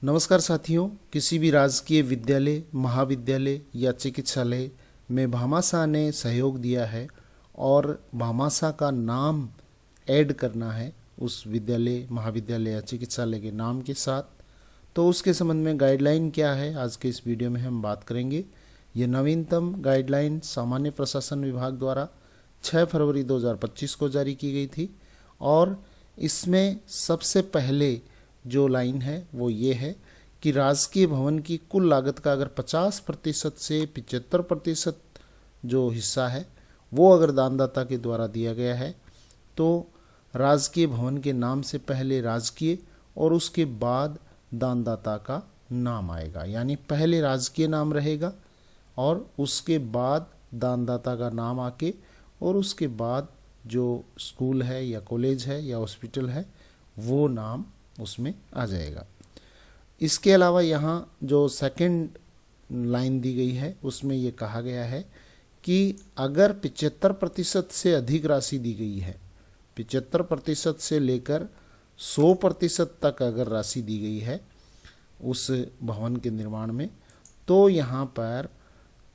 नमस्कार साथियों, किसी भी राजकीय विद्यालय, महाविद्यालय या चिकित्सालय में भामाशाह ने सहयोग दिया है और भामाशाह का नाम ऐड करना है उस विद्यालय, महाविद्यालय या चिकित्सालय के नाम के साथ, तो उसके संबंध में गाइडलाइन क्या है आज के इस वीडियो में हम बात करेंगे। ये नवीनतम गाइडलाइन सामान्य प्रशासन विभाग द्वारा 6 फरवरी 2025 को जारी की गई थी और इसमें सबसे पहले जो लाइन है वो ये है कि राजकीय भवन की कुल लागत का अगर 50% से 75% जो हिस्सा है वो अगर दानदाता के द्वारा दिया गया है तो राजकीय भवन के नाम से पहले राजकीय और उसके बाद दानदाता का नाम आएगा। यानी पहले राजकीय नाम रहेगा और उसके बाद दानदाता का नाम आके और उसके बाद जो स्कूल है या कॉलेज है या हॉस्पिटल है वो नाम उसमें आ जाएगा। इसके अलावा यहाँ जो सेकंड लाइन दी गई है उसमें ये कहा गया है कि अगर 75% से अधिक राशि दी गई है, 75% से लेकर 100% तक अगर राशि दी गई है उस भवन के निर्माण में, तो यहाँ पर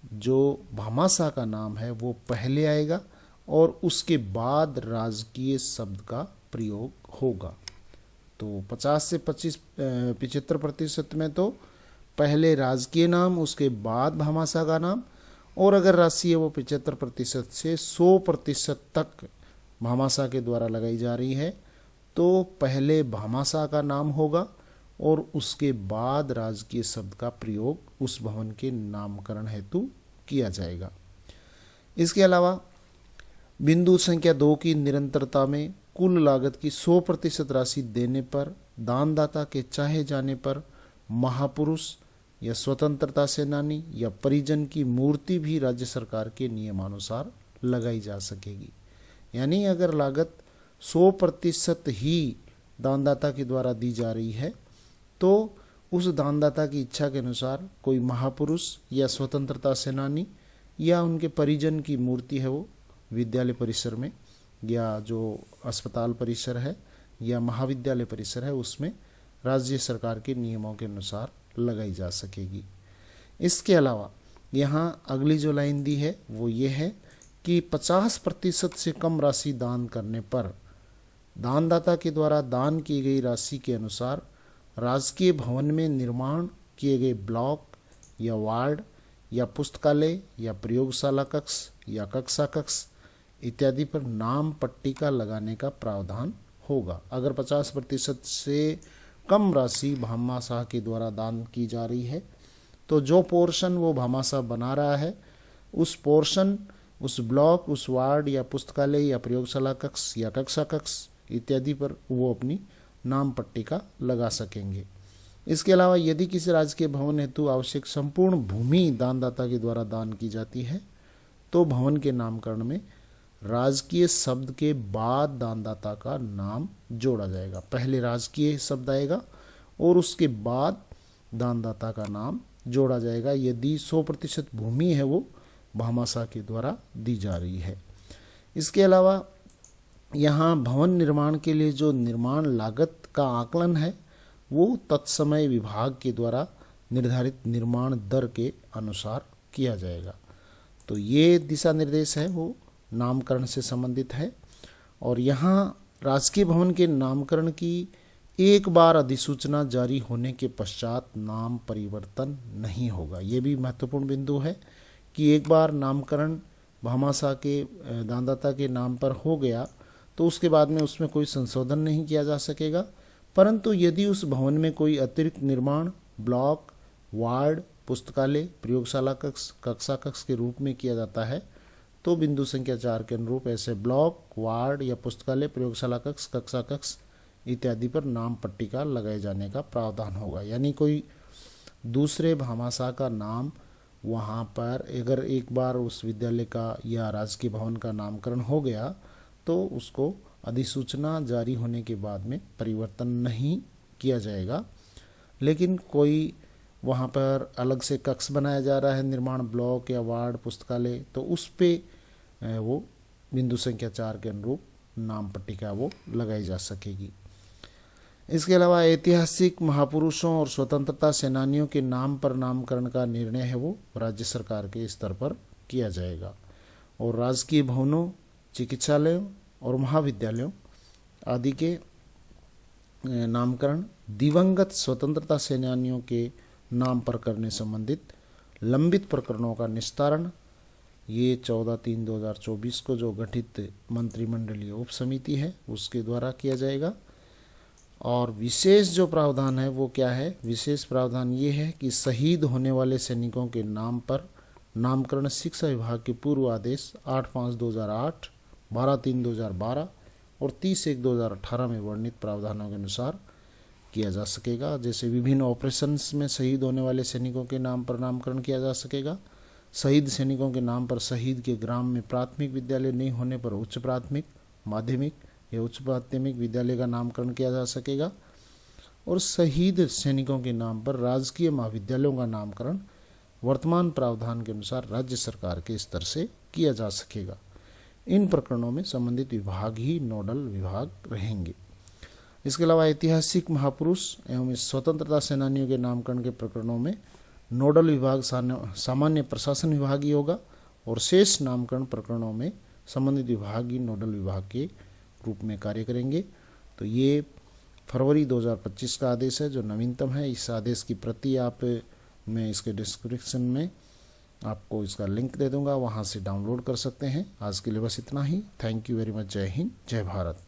जो भामाशाह का नाम है वो पहले आएगा और उसके बाद राजकीय शब्द का प्रयोग होगा। तो 50 से 75% में तो पहले राजकीय नाम, उसके बाद भामाशाह का नाम, और अगर राशि है वो 75% से 100% तक भामाशाह के द्वारा लगाई जा रही है तो पहले भामाशाह का नाम होगा और उसके बाद राजकीय शब्द का प्रयोग उस भवन के नामकरण हेतु किया जाएगा। इसके अलावा बिंदु संख्या 2 की निरंतरता में कुल लागत की 100% राशि देने पर दानदाता के चाहे जाने पर महापुरुष या स्वतंत्रता सेनानी या परिजन की मूर्ति भी राज्य सरकार के नियमानुसार लगाई जा सकेगी। यानी अगर लागत 100% ही दानदाता के द्वारा दी जा रही है तो उस दानदाता की इच्छा के अनुसार कोई महापुरुष या स्वतंत्रता सेनानी या उनके परिजन की मूर्ति है वो विद्यालय परिसर में या जो अस्पताल परिसर है या महाविद्यालय परिसर है उसमें राज्य सरकार के नियमों के अनुसार लगाई जा सकेगी। इसके अलावा यहाँ अगली जो लाइन दी है वो ये है कि 50% से कम राशि दान करने पर दानदाता के द्वारा दान की गई राशि के अनुसार राजकीय भवन में निर्माण किए गए ब्लॉक या वार्ड या पुस्तकालय या प्रयोगशाला कक्ष या कक्षा कक्ष इत्यादि पर नाम पट्टिका लगाने का प्रावधान होगा। अगर 50% से कम राशि भामाशाह के द्वारा दान की जा रही है तो जो पोर्शन वो भामाशाह बना रहा है उस पोर्शन, उस ब्लॉक, उस वार्ड या पुस्तकालय या प्रयोगशाला कक्ष या कक्षा कक्ष इत्यादि पर वो अपनी नाम पट्टिका लगा सकेंगे। इसके अलावा यदि किसी राजकीय भवन हेतु आवश्यक संपूर्ण भूमि दानदाता के द्वारा दान की जाती है तो भवन के नामकरण में राजकीय शब्द के बाद दानदाता का नाम जोड़ा जाएगा। पहले राजकीय शब्द आएगा और उसके बाद दानदाता का नाम जोड़ा जाएगा यदि 100% भूमि है वो भामाशाह के द्वारा दी जा रही है। इसके अलावा यहाँ भवन निर्माण के लिए जो निर्माण लागत का आकलन है वो तत्समय विभाग के द्वारा निर्धारित निर्माण दर के अनुसार किया जाएगा। तो ये दिशा निर्देश है वो नामकरण से संबंधित है और यहाँ राजकीय भवन के नामकरण की एक बार अधिसूचना जारी होने के पश्चात नाम परिवर्तन नहीं होगा। ये भी महत्वपूर्ण बिंदु है कि एक बार नामकरण भामाशाह के दानदाता के नाम पर हो गया तो उसके बाद में उसमें कोई संशोधन नहीं किया जा सकेगा, परंतु यदि उस भवन में कोई अतिरिक्त निर्माण ब्लॉक, वार्ड, पुस्तकालय, प्रयोगशाला कक्ष, कक्षा कक्ष के रूप में किया जाता है तो बिंदु संख्या 4 के अनुरूप ऐसे ब्लॉक, वार्ड या पुस्तकालय, प्रयोगशाला कक्ष, कक्षा कक्ष इत्यादि पर नाम पट्टिका लगाए जाने का प्रावधान होगा। यानी कोई दूसरे भामाशाह का नाम वहाँ पर अगर एक बार उस विद्यालय का या राजकीय भवन का नामकरण हो गया तो उसको अधिसूचना जारी होने के बाद में परिवर्तन नहीं किया जाएगा। लेकिन कोई वहाँ पर अलग से कक्ष बनाया जा रहा है, निर्माण ब्लॉक या वार्ड, पुस्तकालय, तो उस पे वो बिंदु संख्या 4 के अनुरूप नाम पट्टिका वो लगाई जा सकेगी। इसके अलावा ऐतिहासिक महापुरुषों और स्वतंत्रता सेनानियों के नाम पर नामकरण का निर्णय है वो राज्य सरकार के स्तर पर किया जाएगा। और राजकीय भवनों, चिकित्सालयों और महाविद्यालयों आदि के नामकरण दिवंगत स्वतंत्रता सेनानियों के नाम पर करने संबंधित लंबित प्रकरणों का निस्तारण ये 14/3/2024 को जो गठित मंत्रिमंडलीय उप समिति है उसके द्वारा किया जाएगा। और विशेष जो प्रावधान है वो क्या है? विशेष प्रावधान ये है कि शहीद होने वाले सैनिकों के नाम पर नामकरण शिक्षा विभाग के पूर्व आदेश 8/5/2008, 12/3/2012 और 30/1/2018 में वर्णित प्रावधानों के अनुसार किया जा सकेगा। जैसे विभिन्न ऑपरेशंस में शहीद होने वाले सैनिकों के नाम पर नामकरण किया जा सकेगा। शहीद सैनिकों के नाम पर शहीद के ग्राम में प्राथमिक विद्यालय नहीं होने पर उच्च प्राथमिक, माध्यमिक या उच्च माध्यमिक विद्यालय का नामकरण किया जा सकेगा। और शहीद सैनिकों के नाम पर राजकीय महाविद्यालयों का नामकरण वर्तमान प्रावधान के अनुसार राज्य सरकार के स्तर से किया जा सकेगा। इन प्रकरणों में संबंधित विभाग ही नोडल विभाग रहेंगे। इसके अलावा ऐतिहासिक महापुरुष एवं स्वतंत्रता सेनानियों के नामकरण के प्रकरणों में नोडल विभाग सामान्य प्रशासन विभाग ही होगा और शेष नामकरण प्रकरणों में संबंधित विभाग ही नोडल विभाग के रूप में कार्य करेंगे। तो ये फरवरी 2025 का आदेश है जो नवीनतम है। इस आदेश की प्रति आप मैं इसके डिस्क्रिप्शन में आपको इसका लिंक दे दूंगा, वहां से डाउनलोड कर सकते हैं। आज के लिए बस इतना ही। Thank you very much. जय हिंद, जय भारत।